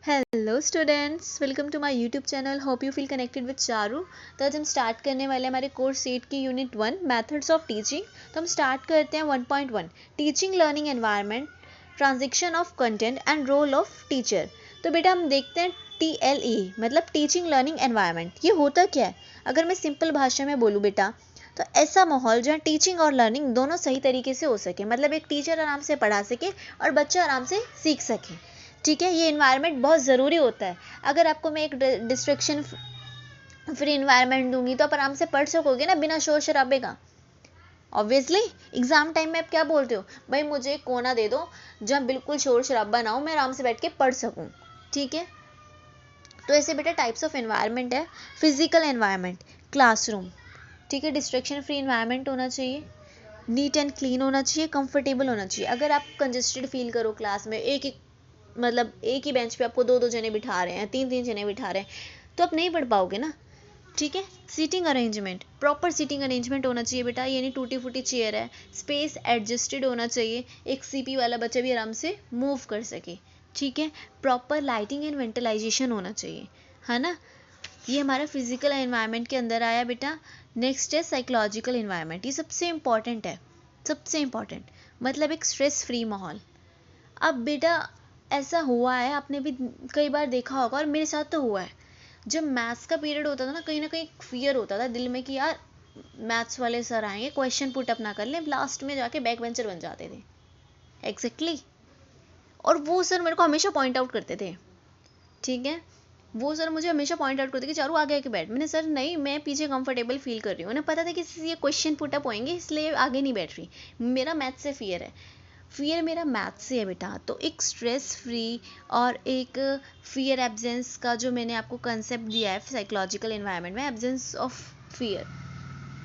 Hello students, welcome to my YouTube channel. Hope you feel connected with Charu. तो आज हम start करने वाले हैं हमारे कोर्स 8 की यूनिट 1 मेथड्स ऑफ टीचिंग। तो हम स्टार्ट करते हैं 1.1 teaching learning environment, transaction of content and role of teacher. तो बेटा हम देखते हैं TLE मतलब टीचिंग लर्निंग एनवायरनमेंट, ये होता क्या है। अगर मैं सिंपल भाषा में बोलूँ बेटा, तो ऐसा माहौल जहाँ टीचिंग और लर्निंग दोनों सही तरीके से हो सके, मतलब एक टीचर आराम से पढ़ा सके और बच्चा आराम से सीख सके। ठीक है, ये इन्वायरमेंट बहुत ज़रूरी होता है। अगर आपको मैं एक डिस्ट्रैक्शन फ्री इन्वायरमेंट दूंगी तो आप आराम से पढ़ सकोगे ना, बिना शोर शराबे का। ऑब्वियसली एग्जाम टाइम में आप क्या बोलते हो, भाई मुझे एक कोना दे दो जहाँ बिल्कुल शोर शराबा ना हो, मैं आराम से बैठ के पढ़ सकूँ। ठीक है, तो ऐसे बेटा टाइप्स ऑफ एनवायरनमेंट है। Physical environment, classroom. ठीक है, डिस्ट्रैक्शन फ्री इन्वायरमेंट होना चाहिए, नीट एंड क्लीन होना चाहिए, कंफर्टेबल होना चाहिए। अगर आप कंजेस्टेड फील करो क्लास में, एक ही बेंच पे आपको दो दो जने बिठा रहे हैं, तीन तीन जने बिठा रहे हैं, तो आप नहीं पढ़ पाओगे ना। ठीक है, seating arrangement, proper seating arrangement होना चाहिए बेटा, ये नहीं टूटी फूटी चेयर है। स्पेस एडजस्टेड होना चाहिए, एक CP वाला बच्चा भी आराम से मूव कर सके। ठीक है, प्रॉपर लाइटिंग एंड वेंटिलाइजेशन होना चाहिए, है ना। ये हमारा फिजिकल एनवायरनमेंट के अंदर आया बेटा। नेक्स्ट है साइकोलॉजिकल एनवायरनमेंट, ये सबसे इंपॉर्टेंट है, सबसे इंपॉर्टेंट मतलब एक स्ट्रेस फ्री माहौल। अब बेटा ऐसा हुआ है, आपने भी कई बार देखा होगा और मेरे साथ तो हुआ है, जब मैथ्स का पीरियड होता था ना कहीं फियर होता था दिल में कि यार मैथ्स वाले सर आएंगे, क्वेश्चन पुट अप ना कर लें, लास्ट में जाके बैक बेंचर बन जाते थे। एग्जैक्टली और वो सर मेरे को हमेशा पॉइंट आउट करते थे। ठीक है, वो सर मुझे हमेशा पॉइंट आउट करते कि चारू आगे आके बैठ। मैंने सर नहीं, मैं पीछे कंफर्टेबल फील कर रही हूँ। उन्हें पता था कि ये क्वेश्चन पुट अप होंगे इसलिए आगे नहीं बैठ रही, मेरा मैथ से फियर है। फियर मेरा मैथ से है बेटा। तो एक स्ट्रेस फ्री और एक फियर एब्जेंस का जो मैंने आपको कंसेप्ट दिया है साइकोलॉजिकल एनवायरनमेंट में, एब्जेंस ऑफ फियर,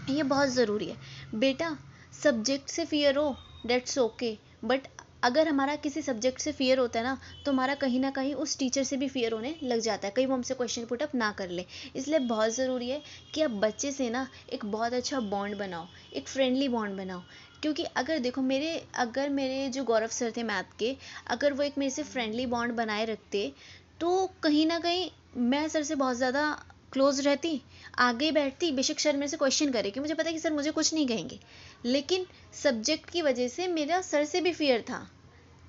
ये बहुत ज़रूरी है बेटा। सब्जेक्ट से फियर हो डेट्स ओके, बट अगर हमारा किसी सब्जेक्ट से फियर होता है ना, तो हमारा कहीं ना कहीं उस टीचर से भी फियर होने लग जाता है, कहीं वो हमसे क्वेश्चन पुट अप ना कर ले। इसलिए बहुत ज़रूरी है कि आप बच्चे से ना एक बहुत अच्छा बॉन्ड बनाओ, एक फ्रेंडली बॉन्ड बनाओ। क्योंकि अगर देखो मेरे जो गौरव सर थे मैथ के, अगर वो एक मेरे से फ्रेंडली बॉन्ड बनाए रखते, तो कहीं ना कहीं मैं सर से बहुत ज़्यादा क्लोज रहती, आगे बैठती। बेशक सर मेरे से क्वेश्चन करे कि मुझे पता है कि सर मुझे कुछ नहीं कहेंगे, लेकिन सब्जेक्ट की वजह से मेरा सर से भी फियर था।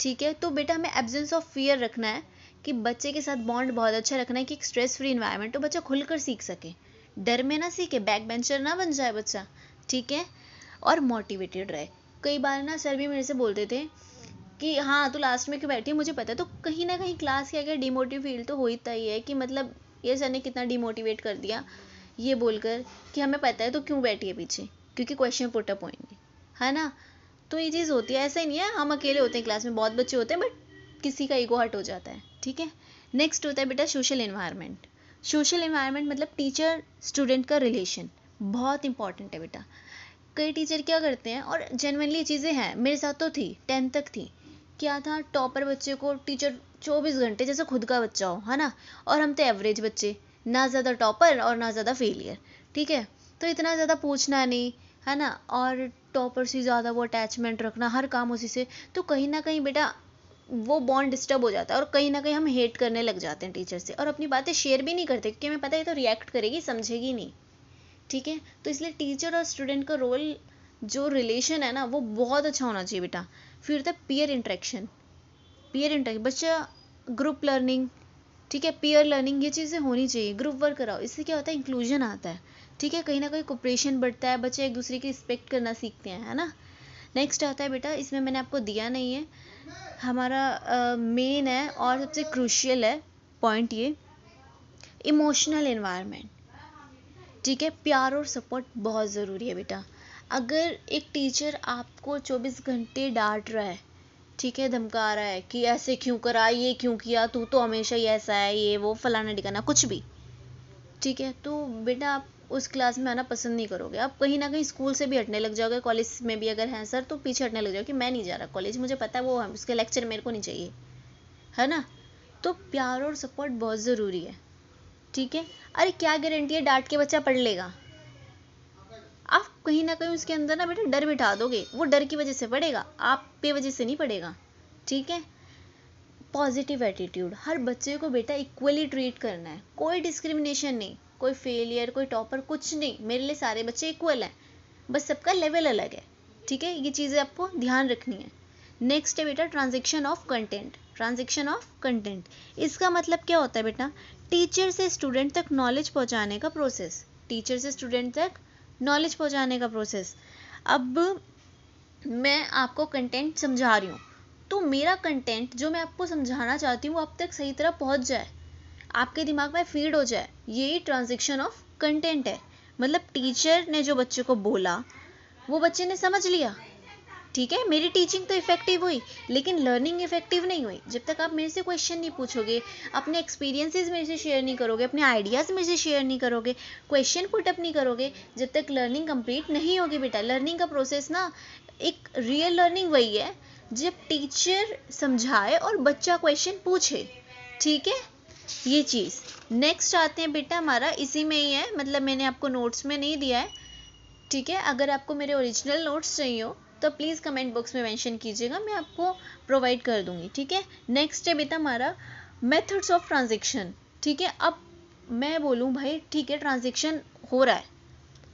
ठीक है, तो बेटा हमें एब्सेंस ऑफ फियर रखना है, कि बच्चे के साथ बॉन्ड बहुत अच्छा रखना है, कि एक स्ट्रेस फ्री इन्वायरमेंट हो, बच्चा खुलकर सीख सके, डर में ना सीखे, बैक बेंचर ना बन जाए बच्चा। ठीक है, और मोटिवेटेड रहे। कई बार ना सर भी मेरे से बोलते थे कि हाँ तू लास्ट में क्यों बैठी है, मुझे पता है। तो कहीं ना कहीं क्लास के आगे डिमोटिव फील तो होता ही है, कि मतलब ये सर ने कितना डिमोटिवेट कर दिया, ये बोलकर कि हमें पता है तो क्यों बैठी है पीछे, क्योंकि क्वेश्चन पुटअप होंगे, है ना। तो ये चीज़ होती है, ऐसा ही नहीं है हम अकेले होते हैं क्लास में, बहुत बच्चे होते हैं, बट किसी का ईगो हर्ट हो जाता है। ठीक है, नेक्स्ट होता है बेटा सोशल इन्वायरमेंट। सोशल इन्वायरमेंट मतलब टीचर स्टूडेंट का रिलेशन, बहुत इंपॉर्टेंट है बेटा। कई टीचर क्या करते हैं, और जेनवनली चीज़ें हैं, मेरे साथ तो थी, 10th तक थी। क्या था, टॉपर बच्चे को टीचर 24 घंटे जैसे खुद का बच्चा हो, है ना, और हम थे एवरेज बच्चे, ना ज़्यादा टॉपर और ना ज़्यादा फेलियर। ठीक है, तो इतना ज़्यादा पूछना नहीं, है ना, और टॉपर से ज़्यादा वो अटैचमेंट रखना, हर काम उसी से, तो कहीं ना कहीं बेटा वो बॉन्ड डिस्टर्ब हो जाता है, और कहीं ना कहीं हम हेट करने लग जाते हैं टीचर से, और अपनी बातें शेयर भी नहीं करते, क्योंकि हमें पता है तो रिएक्ट करेगी, समझेगी नहीं। ठीक है, तो इसलिए टीचर और स्टूडेंट का रोल, जो रिलेशन है ना, वो बहुत अच्छा होना चाहिए बेटा। फिर होता है पीयर इंटरेक्शन, पीयर इंटरेक्शन बच्चा, ग्रुप लर्निंग। ठीक है, पीयर लर्निंग, ये चीज़ें होनी चाहिए, ग्रुप वर्क कराओ, इससे क्या होता है, इंक्लूजन आता है। ठीक है, कहीं ना कहीं कोऑपरेशन बढ़ता है, बच्चे एक दूसरे की रिस्पेक्ट करना सीखते हैं, है ना। नेक्स्ट आता है बेटा, इसमें मैंने आपको दिया नहीं है, हमारा मेन है और सबसे क्रूशियल है पॉइंट ये, इमोशनल एनवायरनमेंट। ठीक है, प्यार और सपोर्ट बहुत ज़रूरी है बेटा। अगर एक टीचर आपको 24 घंटे डांट रहा है, ठीक है, धमका रहा है कि ऐसे क्यों करा, ये क्यों किया, तू तो हमेशा ही ऐसा है, ये वो फलाना ठिकाना कुछ भी, ठीक है, तो बेटा आप उस क्लास में आना पसंद नहीं करोगे, आप कहीं ना कहीं स्कूल से भी हटने लग जाओगे, कॉलेज में भी अगर हैं सर तो पीछे हटने लग जाओगे कि मैं नहीं जा रहा कॉलेज, मुझे पता है वो है, उसके लेक्चर मेरे को नहीं चाहिए, है ना। तो प्यार और सपोर्ट बहुत ज़रूरी है। ठीक है, अरे क्या गारंटी है डांट के बच्चा पढ़ लेगा, आप कहीं ना कहीं उसके अंदर ना बेटा डर बिठा दोगे, वो डर की वजह से पढ़ेगा, आप पे वजह से नहीं पढ़ेगा। ठीक है, पॉजिटिव एटीट्यूड, हर बच्चे को बेटा इक्वली ट्रीट करना है, कोई डिस्क्रिमिनेशन नहीं, कोई फेलियर, कोई टॉपर, कुछ नहीं, मेरे लिए सारे बच्चे इक्वल हैं, बस सबका लेवल अलग है, ठीक है, ये चीज़ें आपको ध्यान रखनी है। नेक्स्ट है बेटा transaction of content. Transaction of content, इसका मतलब क्या होता है बेटा, टीचर से स्टूडेंट तक नॉलेज पहुंचाने का प्रोसेस, टीचर से स्टूडेंट तक नॉलेज पहुंचाने का प्रोसेस। अब मैं आपको कंटेंट समझा रही हूँ, तो मेरा कंटेंट जो मैं आपको समझाना चाहती हूँ वो आप तक सही तरह पहुँच जाए, आपके दिमाग में फीड हो जाए, यही ट्रांजैक्शन ऑफ कंटेंट है। मतलब टीचर ने जो बच्चे को बोला वो बच्चे ने समझ लिया, ठीक है, मेरी टीचिंग तो इफेक्टिव हुई, लेकिन लर्निंग इफेक्टिव नहीं हुई जब तक आप मेरे से क्वेश्चन नहीं पूछोगे, अपने एक्सपीरियंसेस मेरे से शेयर नहीं करोगे, अपने आइडियाज़ मेरे से शेयर नहीं करोगे, क्वेश्चन पुट अप नहीं करोगे, जब तक लर्निंग कंप्लीट नहीं होगी बेटा। लर्निंग का प्रोसेस ना, एक रियल लर्निंग वही है जब टीचर समझाए और बच्चा क्वेश्चन पूछे, ठीक है, ये चीज़। नेक्स्ट आते हैं बेटा, हमारा इसी में ही है, मतलब मैंने आपको नोट्स में नहीं दिया है, ठीक है, अगर आपको मेरे ओरिजिनल नोट्स चाहिए हो तो प्लीज़ कमेंट बॉक्स में मेंशन कीजिएगा, मैं आपको प्रोवाइड कर दूंगी, ठीक है। नेक्स्ट है बेटा हमारा मेथड्स ऑफ ट्रांजैक्शन, ठीक है। अब मैं बोलूँ भाई ठीक है ट्रांजैक्शन हो रहा है,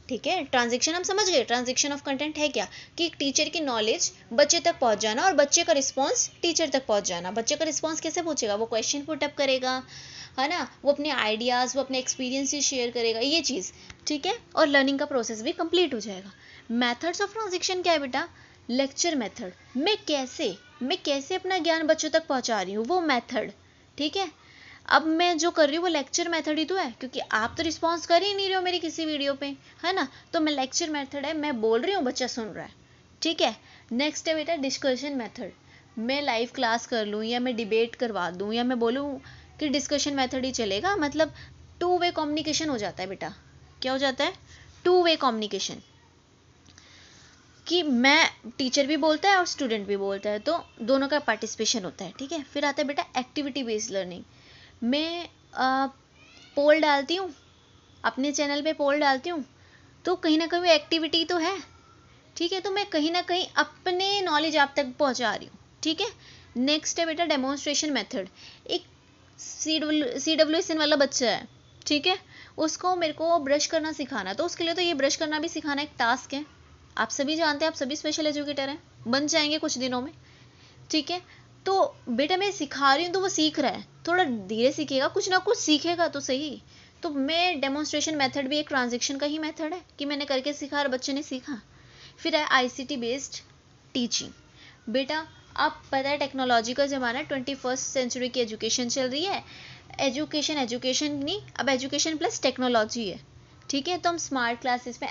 ठीक है, ट्रांजैक्शन हम समझ गए, ट्रांजैक्शन ऑफ कंटेंट है क्या, कि एक टीचर की नॉलेज बच्चे तक पहुंच जाना और बच्चे का रिस्पॉन्स टीचर तक पहुंच जाना। बच्चे का रिस्पॉन्स कैसे पूछेगा, वो क्वेश्चन पुट अप करेगा, है ना, वो अपने आइडियाज़, वो अपने एक्सपीरियंसेस शेयर करेगा, ये चीज़, ठीक है, और लर्निंग का प्रोसेस भी कंप्लीट हो जाएगा। मेथड्स ऑफ ट्रांजैक्शन क्या है बेटा, लेक्चर मेथड, मैं कैसे अपना ज्ञान बच्चों तक पहुंचा रही हूँ, वो मेथड, ठीक है। अब मैं जो कर रही हूँ वो लेक्चर मेथड ही तो है, क्योंकि आप तो रिस्पॉन्स कर ही नहीं रहे हो मेरी किसी वीडियो पे, है ना, तो मैं लेक्चर मेथड है, मैं बोल रही हूँ, बच्चा सुन रहा है, ठीक है। नेक्स्ट है बेटा डिस्कशन मेथड, मैं लाइव क्लास कर लूँ या मैं डिबेट करवा दूँ या मैं बोलूँ कि डिस्कशन मेथड ही चलेगा, मतलब टू वे कम्युनिकेशन हो जाता है बेटा। क्या हो जाता है, टू वे कम्युनिकेशन, कि मैं टीचर भी बोलता है और स्टूडेंट भी बोलता है, तो दोनों का पार्टिसिपेशन होता है, ठीक है। फिर आता है बेटा एक्टिविटी बेस्ड लर्निंग, मैं पोल डालती हूँ, अपने चैनल पे पोल डालती हूँ, तो कहीं ना कहीं एक्टिविटी तो है, ठीक है, तो मैं कहीं ना कहीं अपने नॉलेज आप तक पहुँचा रही हूँ, ठीक है। नेक्स्ट है बेटा डेमोन्स्ट्रेशन मेथड, एक CWSN वाला बच्चा है, ठीक है, उसको मेरे को ब्रश करना सिखाना, तो उसके लिए तो ये ब्रश करना भी सिखाना एक टास्क है, आप सभी जानते हैं, आप सभी स्पेशल एजुकेटर हैं, बन जाएंगे कुछ दिनों में, ठीक है। तो बेटा मैं सिखा रही हूँ तो वो सीख रहा है, थोड़ा धीरे सीखेगा, कुछ ना कुछ सीखेगा तो सही। तो मैं डेमोन्स्ट्रेशन मेथड भी एक ट्रांजैक्शन का ही मेथड है कि मैंने करके सिखा और बच्चे ने सीखा। फिर है ICT बेस्ड टीचिंग, बेटा आप पता है टेक्नोलॉजी का ज़माना है, 21st सेंचुरी की एजुकेशन चल रही है, एजुकेशन नहीं, अब एजुकेशन प्लस टेक्नोलॉजी है, ठीक है। तो हम स्मार्ट क्लासेस पे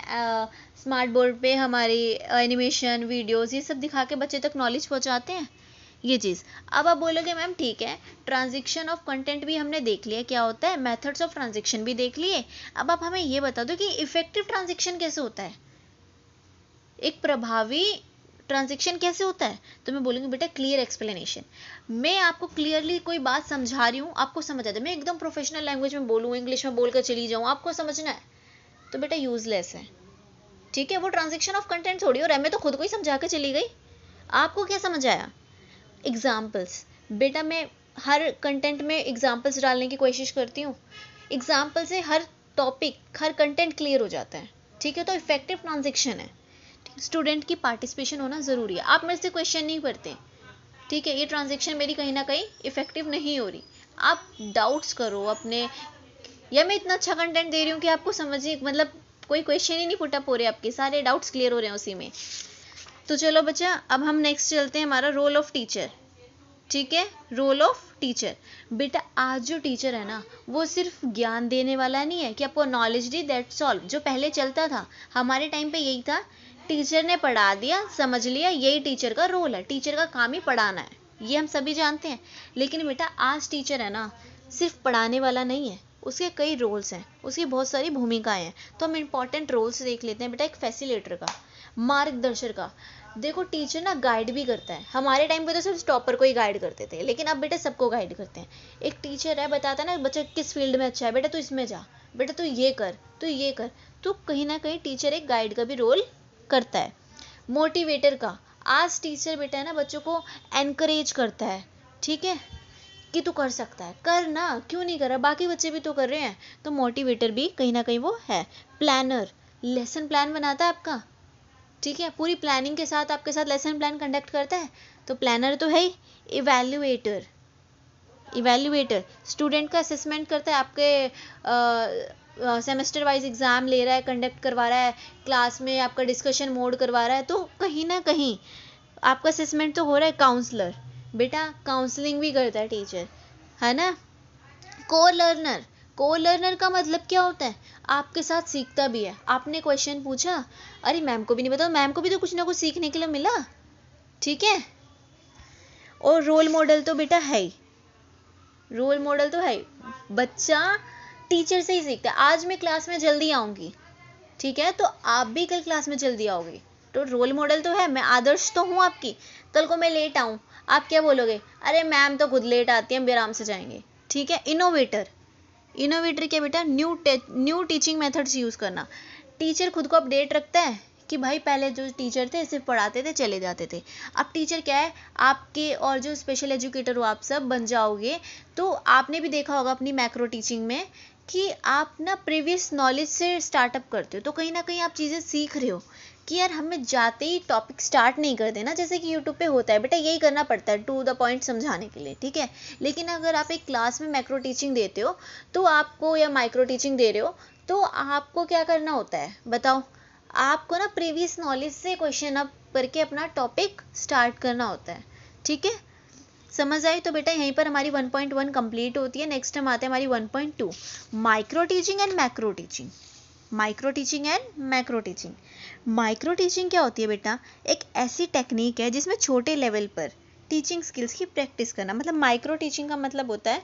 स्मार्ट बोर्ड पे हमारी एनिमेशन वीडियोस ये सब दिखा के बच्चे तक नॉलेज पहुंचाते हैं, ये चीज़। अब आप बोलोगे मैम ठीक है, ट्रांजैक्शन ऑफ कंटेंट भी हमने देख लिया क्या होता है, मेथड्स ऑफ ट्रांजैक्शन भी देख लिए, अब आप हमें ये बता दो कि इफेक्टिव ट्रांजैक्शन कैसे होता है, एक प्रभावी ट्रांजैक्शन कैसे होता है। तो मैं बोलूँगी बेटा क्लियर एक्सप्लेनेशन, मैं आपको क्लियरली कोई बात समझा रही हूँ, आपको समझ आता है, मैं एकदम प्रोफेशनल लैंग्वेज में बोलूँ, इंग्लिश में बोलकर चली जाऊँ, आपको समझना है, तो बेटा यूजलेस है, ठीक है, वो ट्रांजैक्शन ऑफ कंटेंट थोड़ी हो रहा है, मैं तो खुद को ही समझा के चली गई, आपको क्या समझ आया। एग्जाम्पल्स, बेटा मैं हर कंटेंट में एग्जाम्पल्स डालने की कोशिश करती हूँ, एग्जाम्पल से हर टॉपिक, हर कंटेंट क्लियर हो जाता है, ठीक है, तो इफेक्टिव ट्रांजैक्शन है। स्टूडेंट की पार्टिसिपेशन होना ज़रूरी है, आप मेरे से क्वेश्चन नहीं पढ़ते, ठीक है, ये ट्रांजैक्शन मेरी कहीं ना कहीं इफेक्टिव नहीं हो रही, आप डाउट्स करो अपने, या मैं इतना अच्छा कंटेंट दे रही हूँ कि आपको समझिए, मतलब कोई क्वेश्चन ही नहीं पुटअप हो रहे, आपके सारे डाउट्स क्लियर हो रहे हैं उसी में। तो चलो बच्चा, अब हम नेक्स्ट चलते हैं, हमारा रोल ऑफ टीचर, ठीक है, रोल ऑफ टीचर। बेटा आज जो टीचर है ना, वो सिर्फ ज्ञान देने वाला नहीं है कि आपको नॉलेज दी, दैट्स ऑल, जो पहले चलता था हमारे टाइम पे यही था, टीचर ने पढ़ा दिया, समझ लिया, यही टीचर का रोल है, टीचर का काम ही पढ़ाना है, ये हम सभी जानते हैं। लेकिन बेटा आज टीचर है ना, सिर्फ पढ़ाने वाला नहीं है, उसके कई रोल्स हैं, उसकी बहुत सारी भूमिकाएं हैं, तो हम इंपॉर्टेंट रोल्स देख लेते हैं बेटा। एक फैसिलिटेटर का, मार्गदर्शक का, देखो टीचर ना गाइड भी करता है, हमारे टाइम पे तो सिर्फ टॉपर को ही गाइड करते थे, लेकिन अब बेटा सबको गाइड करते हैं। एक टीचर है, बताता है ना बच्चा किस फील्ड में अच्छा है, बेटा तू इसमें जा, बेटा तू ये कर, तू ये कर, तो कहीं ना कहीं टीचर एक गाइड का भी रोल करता है। मोटिवेटर का, आज टीचर बेटा है ना बच्चों को एनकरेज करता है, ठीक है, कि तू कर सकता है, कर ना, क्यों नहीं कर रहा, बाकी बच्चे भी तो कर रहे हैं। तो मोटिवेटर भी कहीं ना कहीं वो है। प्लानर, लेसन प्लान बनाता है आपका, ठीक है, पूरी प्लानिंग के साथ आपके साथ लेसन प्लान कंडक्ट करता है, तो प्लानर तो है ही। इवैल्यूएटर, इवैल्यूएटर स्टूडेंट का असेसमेंट करता है, आपके सेमेस्टर वाइज एग्जाम ले रहा है, कंडक्ट करवा रहा है, क्लास में आपका डिस्कशन मोड करवा रहा है, तो कहीं ना कहीं आपका असेसमेंट तो हो रहा है। काउंसलर, बेटा काउंसलिंग भी करता है टीचर, है ना। को लर्नर, को लर्नर का मतलब क्या होता है, आपके साथ सीखता भी है। आपने क्वेश्चन पूछा, अरे मैम को भी नहीं पता, मैम को भी तो कुछ ना कुछ सीखने के लिए मिला, ठीक है। और रोल मॉडल तो बेटा है ही, रोल मॉडल तो है ही, बच्चा टीचर से ही सीखता है। आज मैं क्लास में जल्दी आऊँगी, ठीक है, तो आप भी कल क्लास में जल्दी आओगे, तो रोल मॉडल तो है, मैं आदर्श तो हूँ आपकी। कल को मैं लेट आऊँ, आप क्या बोलोगे, अरे मैम तो खुद लेट आती है, हम भी आराम से जाएंगे, ठीक है। इनोवेटर, इनोवेटर क्या बेटा, न्यू टीचिंग मेथड्स यूज़ करना। टीचर खुद को अपडेट रखता है कि भाई पहले जो टीचर थे सिर्फ पढ़ाते थे चले जाते थे, अब टीचर क्या है, आपके और जो स्पेशल एजुकेटर हो आप सब बन जाओगे। तो आपने भी देखा होगा अपनी मैक्रो टीचिंग में कि आप ना प्रीवियस नॉलेज से स्टार्टअप करते हो, तो कहीं ना कहीं आप चीज़ें सीख रहे हो कि यार हमें जाते ही टॉपिक स्टार्ट नहीं कर देना, जैसे कि यूट्यूब पे होता है बेटा, यही करना पड़ता है टू द पॉइंट समझाने के लिए, ठीक है। लेकिन अगर आप एक क्लास में मैक्रो टीचिंग देते हो तो आपको, या माइक्रो टीचिंग दे रहे हो, तो आपको क्या करना होता है बताओ, आपको ना प्रीवियस नॉलेज से क्वेश्चन अप करके अपना टॉपिक स्टार्ट करना होता है, ठीक है। समझ आई। तो बेटा यहीं पर हमारी 1.1 कंप्लीट होती है। नेक्स्ट हम आते हैं हमारी 1.2, micro teaching and macro teaching. Micro teaching and macro teaching. Micro teaching क्या होती है बेटा, एक ऐसी टेक्निक है जिसमें छोटे लेवल पर टीचिंग स्किल्स की प्रैक्टिस करना। मतलब माइक्रो टीचिंग का मतलब होता है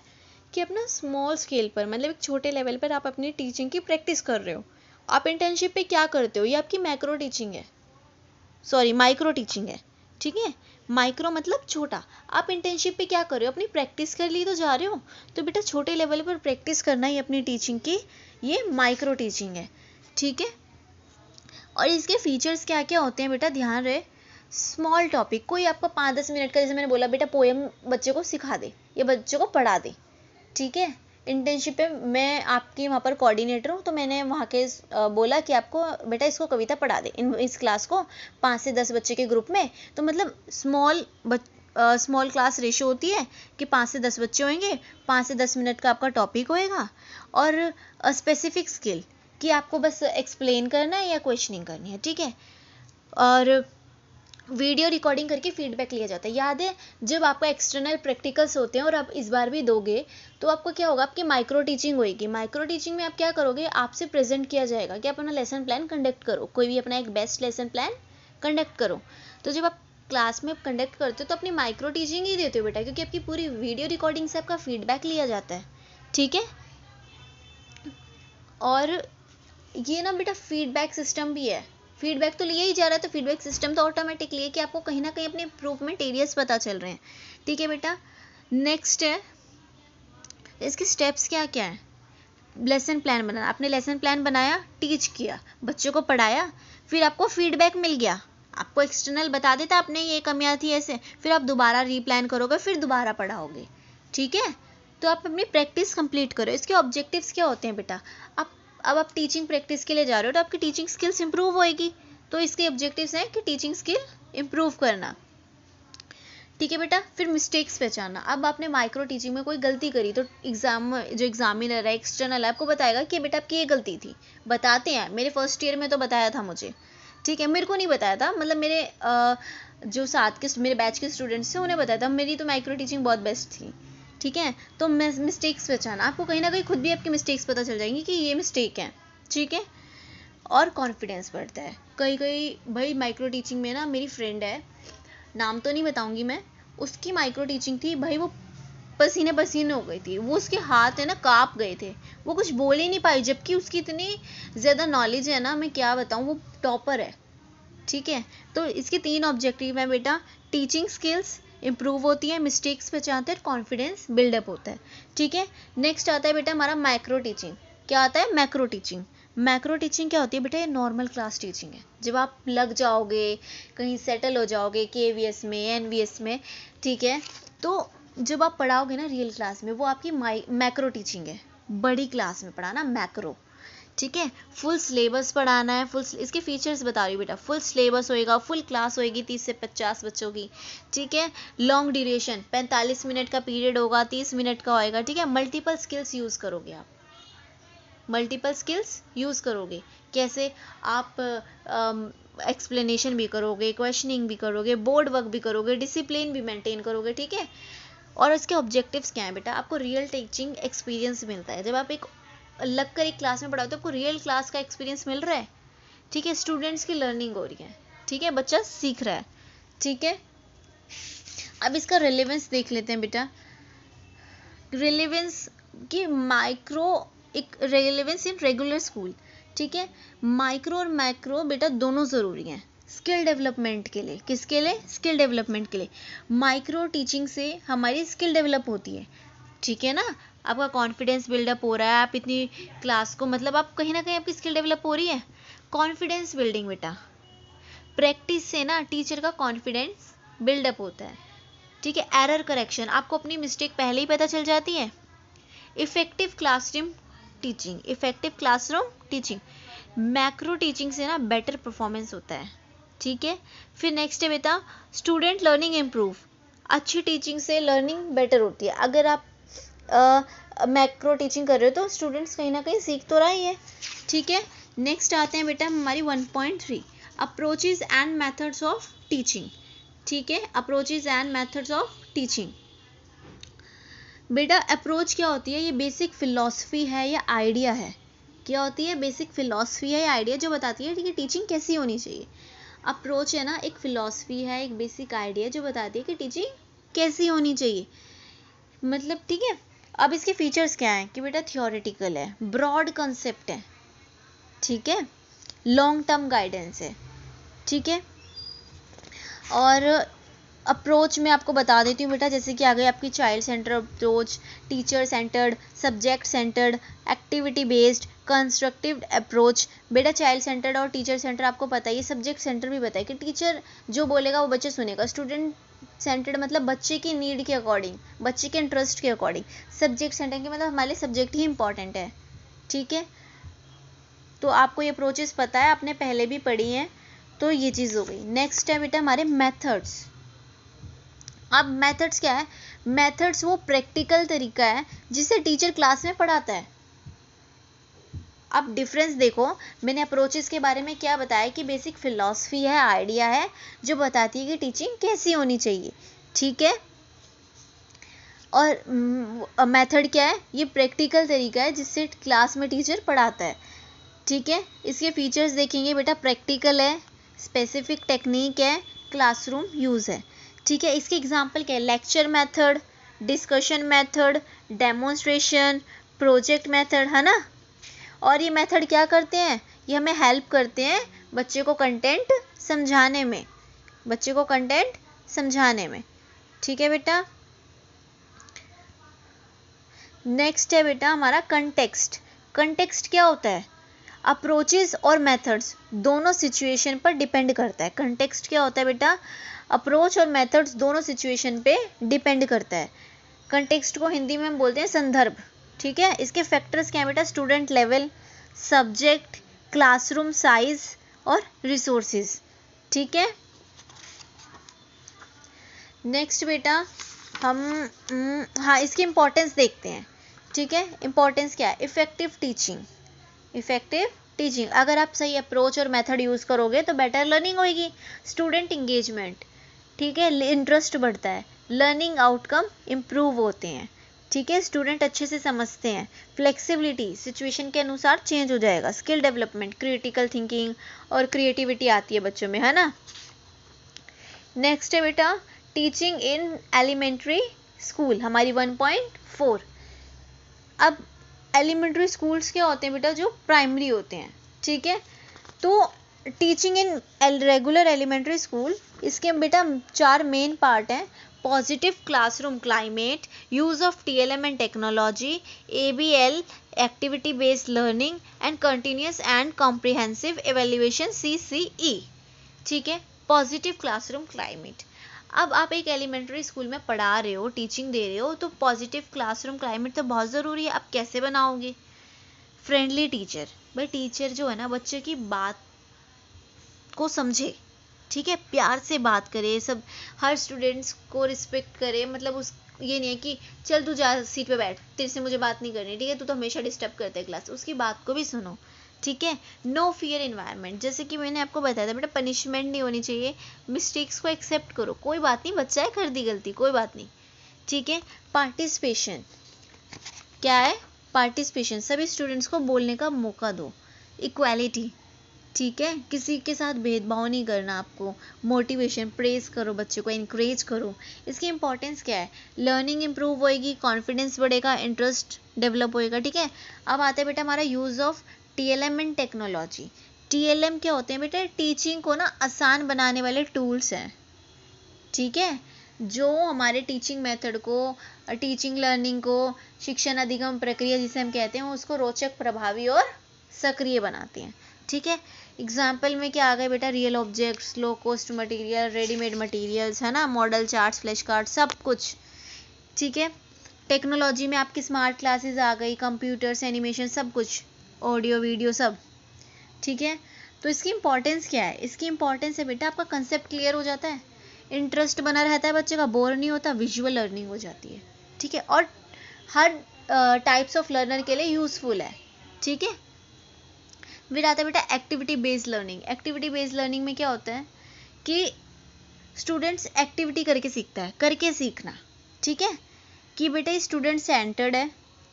कि अपना स्मॉल स्केल पर, मतलब एक छोटे लेवल पर आप अपनी टीचिंग की प्रैक्टिस कर रहे हो। आप इंटर्नशिप पे क्या करते हो, ये आपकी मैक्रो टीचिंग है, सॉरी माइक्रो टीचिंग है, ठीक है। माइक्रो मतलब छोटा। आप इंटर्नशिप पे क्या कर रहे हो, अपनी प्रैक्टिस कर ली तो जा रहे हो, तो बेटा छोटे लेवल पर प्रैक्टिस करना ही अपनी टीचिंग की, ये माइक्रो टीचिंग है, ठीक है। और इसके फीचर्स क्या क्या होते हैं बेटा, ध्यान रहे। स्मॉल टॉपिक, कोई आपका 5-10 मिनट का, जैसे मैंने बोला बेटा पोएम बच्चे को सिखा दे या बच्चे को पढ़ा दे, ठीक है। इंटर्नशिप पे मैं आपकी वहाँ पर कोऑर्डिनेटर हूँ, तो मैंने वहाँ के बोला कि आपको बेटा इसको कविता पढ़ा दे, इस क्लास को 5 से 10 बच्चे के ग्रुप में। तो मतलब स्मॉल क्लास रेशियो होती है कि 5 से 10 बच्चे होंगे, 5 से 10 मिनट का आपका टॉपिक होएगा, और स्पेसिफिक स्किल कि आपको बस एक्सप्लेन करना है या क्वेश्चनिंग करनी है, ठीक है। और वीडियो रिकॉर्डिंग करके फीडबैक लिया जाता है। याद है जब आपका एक्सटर्नल प्रैक्टिकल्स होते हैं और आप इस बार भी दोगे, तो आपको क्या होगा, आपकी माइक्रो टीचिंग होगी। माइक्रो टीचिंग में आप क्या करोगे, आपसे प्रेजेंट किया जाएगा कि आप अपना लेसन प्लान कंडक्ट करो, कोई भी अपना एक बेस्ट लेसन प्लान कंडक्ट करो। तो जब आप क्लास में कंडक्ट करते हो तो अपनी माइक्रो टीचिंग ही देते हो बेटा, क्योंकि आपकी पूरी वीडियो रिकॉर्डिंग से आपका फीडबैक लिया जाता है, ठीक है। और ये ना बेटा फीडबैक सिस्टम भी है, फीडबैक तो लिया ही जा रहा है, तो फीडबैक सिस्टम तो ऑटोमेटिकली है कि आपको कहीं ना कहीं अपने इम्प्रूवमेंट एरियाज पता चल रहे हैं, ठीक है बेटा। नेक्स्ट है, इसके स्टेप्स क्या क्या है। लेसन प्लान बनाना, आपने लेसन प्लान बनाया, टीच किया, बच्चों को पढ़ाया, फिर आपको फीडबैक मिल गया, आपको एक्सटर्नल बता देता आपने ये कमियां थी ऐसे, फिर आप दोबारा रीप्लान करोगे, फिर दोबारा पढ़ाओगे, ठीक है। तो आप अपनी प्रैक्टिस कंप्लीट करो। इसके ऑब्जेक्टिव्स क्या होते हैं बेटा, अब आप टीचिंग प्रैक्टिस के लिए जा रहे हो तो आपकी टीचिंग स्किल्स इंप्रूव होएगी, तो इसके ऑब्जेक्टिव्स हैं कि टीचिंग स्किल इंप्रूव करना, ठीक है बेटा। फिर मिस्टेक्स पहचानना, अब आपने माइक्रो टीचिंग में कोई गलती करी तो जो एग्जामिनर है, एक्सटर्नल है, आपको बताएगा कि बेटा आपकी ये गलती थी, बताते हैं, मेरे फर्स्ट ईयर में तो बताया था मुझे, ठीक है। मेरे को नहीं बताया था, मतलब मेरे जो साथ के मेरे बैच के स्टूडेंट्स थे उन्हें बताया था, मेरी तो माइक्रो टीचिंग बहुत बेस्ट थी, ठीक है। तो मिस्टेक्स पहचाना, आपको कहीं ना कहीं खुद भी आपकी मिस्टेक्स पता चल जाएंगी कि ये मिस्टेक है, ठीक है। और कॉन्फिडेंस बढ़ता है। कई भाई माइक्रो टीचिंग में ना, मेरी फ्रेंड है, नाम तो नहीं बताऊंगी मैं, उसकी माइक्रो टीचिंग थी भाई, वो पसीने पसीने हो गई थी, वो उसके हाथ है ना कांप गए थे, वो कुछ बोल ही नहीं पाई, जबकि उसकी इतनी ज़्यादा नॉलेज है ना, मैं क्या बताऊँ, वो टॉपर है, ठीक है। तो इसके 3 ऑब्जेक्टिव हैं बेटा, टीचिंग स्किल्स इंप्रूव होती है, मिस्टेक्स पहचानते हैं, कॉन्फिडेंस बिल्डअप होता है, ठीक है। नेक्स्ट आता है बेटा हमारा मैक्रो टीचिंग। क्या आता है, मैक्रो टीचिंग। मैक्रो टीचिंग क्या होती है बेटा, ये नॉर्मल क्लास टीचिंग है, जब आप लग जाओगे, कहीं सेटल हो जाओगे KVS में, NVS में, ठीक है, तो जब आप पढ़ाओगे ना रियल क्लास में, वो आपकी मैक्रो टीचिंग है, बड़ी क्लास में पढ़ाना मैक्रो, ठीक है। फुल सिलेबस पढ़ाना है, फुल इसके फीचर्स बता रही हूँ बेटा, फुल सिलेबस होएगा, फुल क्लास होएगी 30 से 50 बच्चों की, ठीक है। लॉन्ग ड्यूरेशन 45 मिनट का पीरियड होगा, 30 मिनट का होएगा, ठीक है। मल्टीपल स्किल्स यूज़ करोगे आप, मल्टीपल स्किल्स यूज़ करोगे। कैसे? आप एक्सप्लेनेशन भी करोगे, क्वेश्चनिंग भी करोगे, बोर्ड वर्क भी करोगे, डिसिप्लिन भी मेंटेन करोगे, ठीक है। और इसके ऑब्जेक्टिव्स क्या हैं बेटा? आपको रियल टीचिंग एक्सपीरियंस मिलता है। जब आप एक लग कर एक क्लास में पढ़ाओ तो आपको रियल क्लास का एक्सपीरियंस मिल रहा है, ठीक है। स्टूडेंट्स की लर्निंग हो रही है, ठीक है, बच्चा सीख रहा है, ठीक है। अब इसका रिलेवेंस देख लेते हैं बेटा। रिलेवेंस की माइक्रो, एक रेलेवेंस इन रेगुलर स्कूल, ठीक है। माइक्रो और मैक्रो बेटा दोनों ज़रूरी हैं स्किल डेवलपमेंट के लिए। किसके लिए? स्किल डेवलपमेंट के लिए। माइक्रो टीचिंग से हमारी स्किल डेवलप होती है, ठीक है ना। आपका कॉन्फिडेंस बिल्डअप हो रहा है, आप इतनी क्लास को, मतलब आप कहीं ना कहीं आपकी स्किल डेवलप हो रही है। कॉन्फिडेंस बिल्डिंग बेटा, प्रैक्टिस से ना टीचर का कॉन्फिडेंस बिल्डअप होता है, ठीक है। एरर करेक्शन, आपको अपनी मिस्टेक पहले ही पता चल जाती है। Effective classroom teaching, effective classroom teaching, macro teaching से ना बेटर परफॉर्मेंस होता है, ठीक है। फिर नेक्स्ट है बेटा स्टूडेंट लर्निंग इम्प्रूव। अच्छी टीचिंग से लर्निंग बेटर होती है। अगर आप मैक्रो टीचिंग कर रहे हो तो स्टूडेंट्स कहीं ना कहीं सीख तो रहा ही है, ठीक है। नेक्स्ट आते हैं बेटा हमारी 1.3 approaches and methods of teaching, ठीक है। Approaches and methods of teaching. बेटा अप्रोच क्या होती है? ये बेसिक फिलॉसफी है या आइडिया है। क्या होती है? बेसिक फिलॉसफी है या आइडिया जो बताती है, ठीक है, टीचिंग कैसी होनी चाहिए। अप्रोच है ना, एक फिलॉसफी है, एक बेसिक आइडिया जो बताती है कि टीचिंग कैसी होनी चाहिए, मतलब, ठीक है। अब इसके फीचर्स क्या हैं कि बेटा थियोरेटिकल है, ब्रॉड कंसेप्ट है, ठीक है, लॉन्ग टर्म गाइडेंस है, ठीक है। और अप्रोच में आपको बता देती हूँ बेटा, जैसे कि आ गई आपकी child centre approach, teacher centred, subject centred, activity based, constructive approach. बेटा चाइल्ड सेंटर्ड और टीचर सेंटर आपको पता ही है, सब्जेक्ट सेंटर भी पता है कि टीचर जो बोलेगा वो बच्चे सुनेगा। स्टूडेंट सेंटर्ड मतलब बच्चे की नीड के अकॉर्डिंग, बच्चे के इंटरेस्ट के अकॉर्डिंग। सब्जेक्ट सेंटर के मतलब हमारे सब्जेक्ट ही इंपॉर्टेंट है, ठीक है। तो आपको ये अप्रोचेस पता है, आपने पहले भी पढ़ी हैं, तो ये चीज़ हो गई। नेक्स्ट है बेटा हमारे मेथड्स। अब मेथड्स क्या है? मेथड्स वो प्रैक्टिकल तरीका है जिसे टीचर क्लास में पढ़ाता है। अब डिफरेंस देखो, मैंने अप्रोचेस के बारे में क्या बताया कि बेसिक फिलॉसफी है, आइडिया है जो बताती है कि टीचिंग कैसी होनी चाहिए, ठीक है। और मेथड क्या है? ये प्रैक्टिकल तरीका है जिससे क्लास में टीचर पढ़ाता है, ठीक है। इसके फीचर्स देखेंगे बेटा, प्रैक्टिकल है, स्पेसिफिक टेक्निक है, क्लासरूम यूज़ है, ठीक है। इसके एग्जांपल क्या है? Lecture method, discussion method, demonstration, project method, है ना। और ये मेथड क्या करते हैं? ये हमें हेल्प करते हैं बच्चे को कंटेंट समझाने में, बच्चे को कंटेंट समझाने में, ठीक है बेटा। नेक्स्ट है बेटा हमारा कंटेक्स्ट। कंटेक्स्ट क्या होता है? अप्रोचेस और मेथड्स दोनों सिचुएशन पर डिपेंड करता है। कंटेक्स्ट क्या होता है बेटा? अप्रोच और मेथड्स दोनों सिचुएशन पे डिपेंड करता है। कंटेक्स्ट को हिंदी में हम बोलते हैं संदर्भ, ठीक है। इसके फैक्टर्स क्या है बेटा? Student level, subject, classroom size और रिसोर्सेज, ठीक है। नेक्स्ट बेटा हम हाँ इसकी इम्पोर्टेंस देखते हैं, ठीक है। इम्पोर्टेंस क्या है? इफेक्टिव टीचिंग, इफेक्टिव टीचिंग, अगर आप सही अप्रोच और मेथड यूज़ करोगे तो बेटर लर्निंग होगी। स्टूडेंट इंगेजमेंट, ठीक है, इंटरेस्ट बढ़ता है, लर्निंग आउटकम इम्प्रूव होते हैं, ठीक है, स्टूडेंट अच्छे से समझते हैं। फ्लेक्सिबिलिटी, सिचुएशन के अनुसार चेंज हो जाएगा। स्किल डेवलपमेंट, क्रिटिकल थिंकिंग और क्रिएटिविटी आती है बच्चों में, है ना। नेक्स्ट है बेटा टीचिंग इन एलिमेंट्री स्कूल, हमारी 1.4। अब एलिमेंट्री स्कूल्स क्या होते हैं बेटा? जो प्राइमरी होते हैं, ठीक है। तो teaching in regular elementary school, इसके बेटा 4 मेन पार्ट हैं। Positive classroom climate, use of TLM and technology, ABL activity based learning and continuous and comprehensive evaluation CCE, ठीक है। पॉजिटिव क्लासरूम क्लाइमेट, अब आप एक एलिमेंट्री स्कूल में पढ़ा रहे हो, टीचिंग दे रहे हो, तो पॉजिटिव क्लासरूम क्लाइमेट तो बहुत ज़रूरी है। आप कैसे बनाओगे? फ्रेंडली टीचर, भाई टीचर जो है ना बच्चे की बात को समझे, ठीक है, प्यार से बात करे, सब हर स्टूडेंट्स को रिस्पेक्ट करे। मतलब उस ये नहीं है कि चल तू जा सीट पे बैठ, तेरे से मुझे बात नहीं करनी, ठीक है, तू तो हमेशा डिस्टर्ब करता है क्लास, उसकी बात को भी सुनो, ठीक है। नो फियर इन्वायरमेंट, जैसे कि मैंने आपको बताया था बेटा, पनिशमेंट नहीं होनी चाहिए, मिस्टेक्स को एक्सेप्ट करो, कोई बात नहीं, बच्चा है, कर दी गलती, कोई बात नहीं, ठीक है। पार्टिसिपेशन क्या है? पार्टिसिपेशन, सभी स्टूडेंट्स को बोलने का मौका दो। इक्वालिटी, ठीक है, किसी के साथ भेदभाव नहीं करना आपको। मोटिवेशन, प्रेज करो बच्चे को, इनक्रेज करो। इसकी इंपॉर्टेंस क्या है? लर्निंग इंप्रूव होएगी, कॉन्फिडेंस बढ़ेगा, इंटरेस्ट डेवलप होएगा, ठीक है। अब आता है बेटा हमारा use of TLM and technology. TLM क्या होते हैं बेटा? टीचिंग को ना आसान बनाने वाले टूल्स हैं, ठीक है, जो हमारे टीचिंग मेथड को, टीचिंग लर्निंग को, शिक्षण अधिगम प्रक्रिया जिसे हम कहते हैं, उसको रोचक, प्रभावी और सक्रिय बनाते हैं, ठीक है। एग्जाम्पल में क्या आ गए बेटा? Real objects, low cost material, readymade materials, है ना, मॉडल चार्ट्स, फ्लैश कार्ड, सब कुछ, ठीक है। टेक्नोलॉजी में आपकी स्मार्ट क्लासेस आ गई, कंप्यूटर्स, एनिमेशन, सब कुछ, ऑडियो वीडियो सब, ठीक है। तो इसकी इंपॉर्टेंस क्या है? इसकी इंपॉर्टेंस है बेटा, आपका कंसेप्ट क्लियर हो जाता है, इंटरेस्ट बना रहता है बच्चे का, बोर नहीं होता, विजुअल लर्निंग हो जाती है, ठीक है, और हर टाइप्स ऑफ लर्नर के लिए यूजफुल है, ठीक है। फिर आता है बेटा activity based learning. Activity based learning में क्या होता है कि स्टूडेंट्स एक्टिविटी करके सीखता है, करके सीखना, ठीक है, कि बेटा स्टूडेंट सेंटर्ड है,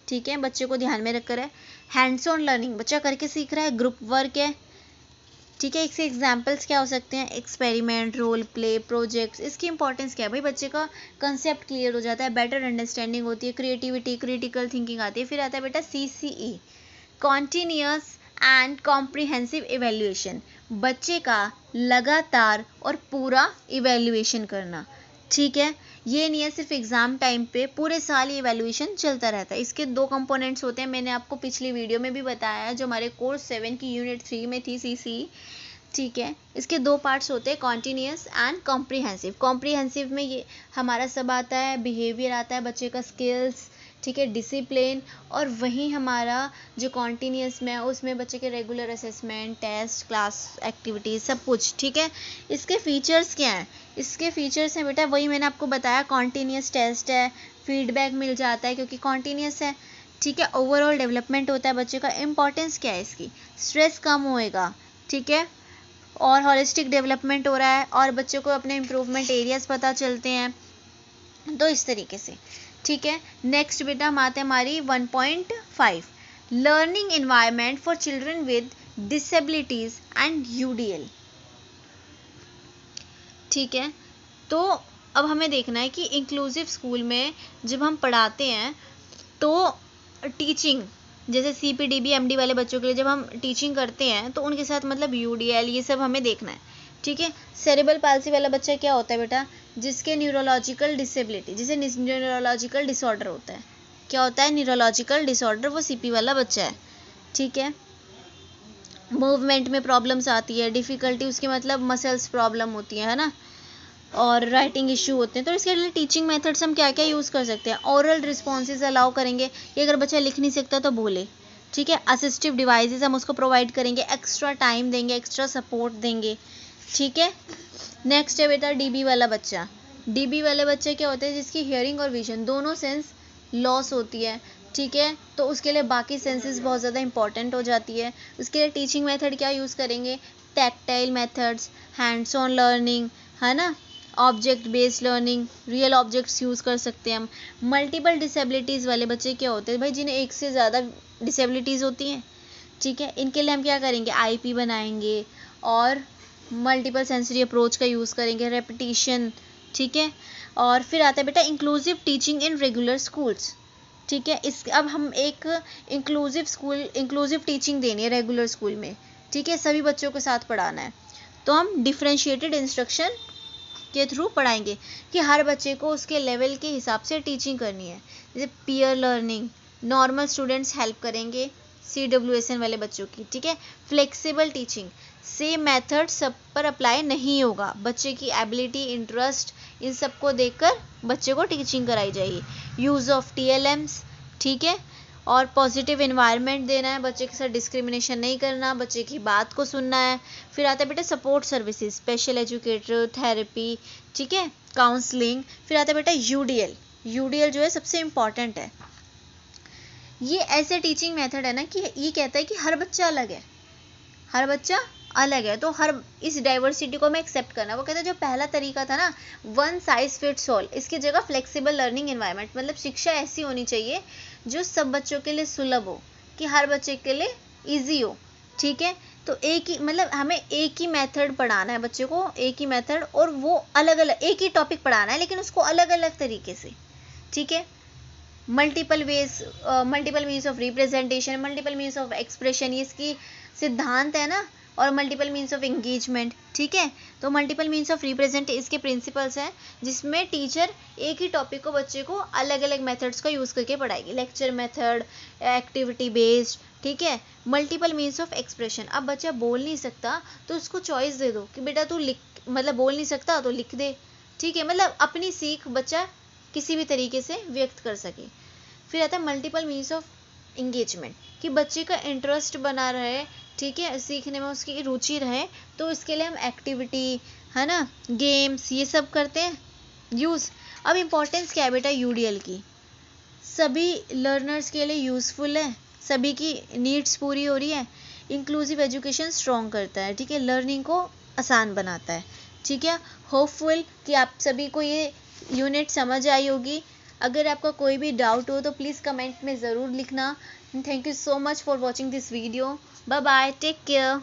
ठीक है, बच्चे को ध्यान में रखकर है। हैंड्स ऑन लर्निंग, बच्चा करके सीख रहा है, ग्रुप वर्क है, ठीक है। इसके एग्जाम्पल्स क्या हो सकते हैं? Experiment, role play, projects. इसकी इंपॉर्टेंस क्या है भाई? बच्चे का कंसेप्ट क्लियर हो जाता है, बेटर अंडरस्टैंडिंग होती है, क्रिएटिविटी, क्रिटिकल थिंकिंग आती है। फिर आता है बेटा CCE, continuous and comprehensive evaluation, बच्चे का लगातार और पूरा इवेल्युएशन करना, ठीक है। ये नहीं है सिर्फ एग्जाम टाइम पे, पूरे साल ये इवेल्युएशन चलता रहता है। इसके दो कंपोनेंट्स होते हैं, मैंने आपको पिछली वीडियो में भी बताया है, जो हमारे कोर्स 7 की यूनिट 3 में थी, CCE, ठीक है। इसके दो पार्ट्स होते हैं, कॉन्टिन्यूअस एंड कॉम्प्रिहेंसिव। कॉम्प्रिहेंसिव में ये हमारा सब आता है, बिहेवियर आता है, बच्चे का स्किल्स, ठीक है, डिसिप्लिन, और वहीं हमारा जो कॉन्टिन्यूअस में है उसमें बच्चे के regular assessment, test, class activities, सब कुछ, ठीक है। इसके फीचर्स क्या हैं? इसके फीचर्स हैं बेटा, वही मैंने आपको बताया, कॉन्टिन्यूअस टेस्ट है, फीडबैक मिल जाता है क्योंकि कॉन्टिन्यूअस है, ठीक है, ओवरऑल डेवलपमेंट होता है बच्चे का। इंपॉर्टेंस क्या है इसकी? स्ट्रेस कम होएगा, ठीक है, और हॉलिस्टिक डेवलपमेंट हो रहा है, और बच्चों को अपने इम्प्रूवमेंट एरियाज पता चलते हैं, तो इस तरीके से, ठीक है। नेक्स्ट बेटा हम आते हैं हमारी 1.5, learning environment for children with disabilities and UDL, ठीक है। तो अब हमें देखना है कि इंक्लूसिव स्कूल में जब हम पढ़ाते हैं तो टीचिंग, जैसे CPDB MD वाले बच्चों के लिए जब हम टीचिंग करते हैं तो उनके साथ मतलब UDL ये सब हमें देखना है, ठीक है। सेरेब्रल पाल्सी वाला बच्चा क्या होता है बेटा? जिसके न्यूरोलॉजिकल डिसेबिलिटी, जिसे न्यूरोलॉजिकल डिसऑर्डर होता है, क्या होता है? न्यूरोलॉजिकल डिसऑर्डर, वो CP वाला बच्चा है, ठीक है। मूवमेंट में प्रॉब्लम्स आती है, डिफ़िकल्टी, उसकी मतलब मसल्स प्रॉब्लम होती है ना, और राइटिंग इशू होते हैं। तो इसके लिए टीचिंग मेथड्स हम क्या क्या यूज़ कर सकते हैं? ओरल रिस्पॉन्सेज अलाउ करेंगे कि अगर बच्चा लिख नहीं सकता तो बोले, ठीक है। असिस्टिव डिवाइसेस हम उसको प्रोवाइड करेंगे, एक्स्ट्रा टाइम देंगे, एक्स्ट्रा सपोर्ट देंगे, ठीक है। नेक्स्ट है बेटा DB वाला बच्चा। DB वाले बच्चे क्या होते हैं? जिसकी हियरिंग और विजन दोनों सेंस लॉस होती है, ठीक है, तो उसके लिए बाकी सेंसेस बहुत ज़्यादा इंपॉर्टेंट हो जाती है। उसके लिए टीचिंग मेथड क्या यूज़ करेंगे? Tactile methods, hands on learning, है ना, object based learning, real objects use कर सकते हैं हम। मल्टीपल डिसेबिलिटीज़ वाले बच्चे क्या होते हैं भाई? जिन्हें एक से ज़्यादा डिसेबिलिटीज़ होती हैं, ठीक है, इनके लिए हम क्या करेंगे? IP बनाएंगे और मल्टीपल सेंसरी अप्रोच का यूज़ करेंगे, रेपिटेशन, ठीक है। और फिर आता है बेटा inclusive teaching in regular schools, ठीक है। इस अब हम एक इंक्लूसिव टीचिंग देनी है रेगुलर स्कूल में, ठीक है, सभी बच्चों के साथ पढ़ाना है, तो हम डिफरेंशिएटेड इंस्ट्रक्शन के थ्रू पढ़ाएंगे कि हर बच्चे को उसके लेवल के हिसाब से टीचिंग करनी है। जैसे peer learning, normal students help करेंगे CWSN वाले बच्चों की, ठीक है। फ्लेक्सिबल टीचिंग, सेम मेथड सब पर अप्लाई नहीं होगा, बच्चे की एबिलिटी, इंटरेस्ट, इन सबको देखकर बच्चे को टीचिंग कराई जाएगी। यूज़ ऑफ TLMs, ठीक है, और पॉजिटिव इन्वायरमेंट देना है, बच्चे के साथ डिस्क्रिमिनेशन नहीं करना, बच्चे की बात को सुनना है। फिर आता है बेटा support services, special educator, therapy, ठीक है, काउंसलिंग। फिर आता है बेटा UDL जो है सबसे इम्पॉर्टेंट है। ये ऐसे टीचिंग मेथड है ना कि ये कहता है कि हर बच्चा अलग है, हर बच्चा अलग है, तो हर इस डाइवर्सिटी को मैं एक्सेप्ट करना। वो कहता है जो पहला तरीका था ना, वन साइज फिट्स ऑल, इसकी जगह फ्लेक्सिबल लर्निंग एनवायरनमेंट, मतलब शिक्षा ऐसी होनी चाहिए जो सब बच्चों के लिए सुलभ हो, कि हर बच्चे के लिए इजी हो, ठीक है। तो एक ही, मतलब हमें एक ही मेथड पढ़ाना है बच्चे को, एक ही मेथड, और वो अलग अलग एक ही टॉपिक पढ़ाना है लेकिन उसको अलग अलग तरीके से, ठीक है। Multiple means of representation, multiple means of expression, ये इसकी सिद्धांत है ना, और मल्टीपल मीन्स ऑफ एंगेजमेंट, ठीक है। तो मल्टीपल मीन्स ऑफ रिप्रेजेंट इसके प्रिंसिपल्स हैं, जिसमें टीचर एक ही टॉपिक को बच्चे को अलग अलग मेथड्स का यूज़ करके पढ़ाएगी। लेक्चर मेथड, एक्टिविटी बेस्ड, ठीक है। मल्टीपल मीन्स ऑफ एक्सप्रेशन, अब बच्चा बोल नहीं सकता तो उसको चॉइस दे दो कि बेटा तू लिख, मतलब बोल नहीं सकता तो लिख दे, ठीक है, मतलब अपनी सीख बच्चा किसी भी तरीके से व्यक्त कर सके। फिर आता है मल्टीपल मीन्स ऑफ इंगेजमेंट, कि बच्चे का इंटरेस्ट बना रहे, ठीक है, सीखने में उसकी रुचि रहे, तो इसके लिए हम एक्टिविटी, है ना, गेम्स, ये सब करते हैं यूज़। अब इम्पोर्टेंस क्या है बेटा UDL की, सभी लर्नर्स के लिए यूज़फुल है, सभी की नीड्स पूरी हो रही है, इंक्लूसिव एजुकेशन स्ट्रॉन्ग करता है, ठीक है, लर्निंग को आसान बनाता है, ठीक है। होपफुल कि आप सभी को ये यूनिट समझ आई होगी। अगर आपका कोई भी डाउट हो तो प्लीज़ कमेंट में ज़रूर लिखना। Thank you so much for watching this video. Bye bye, take care.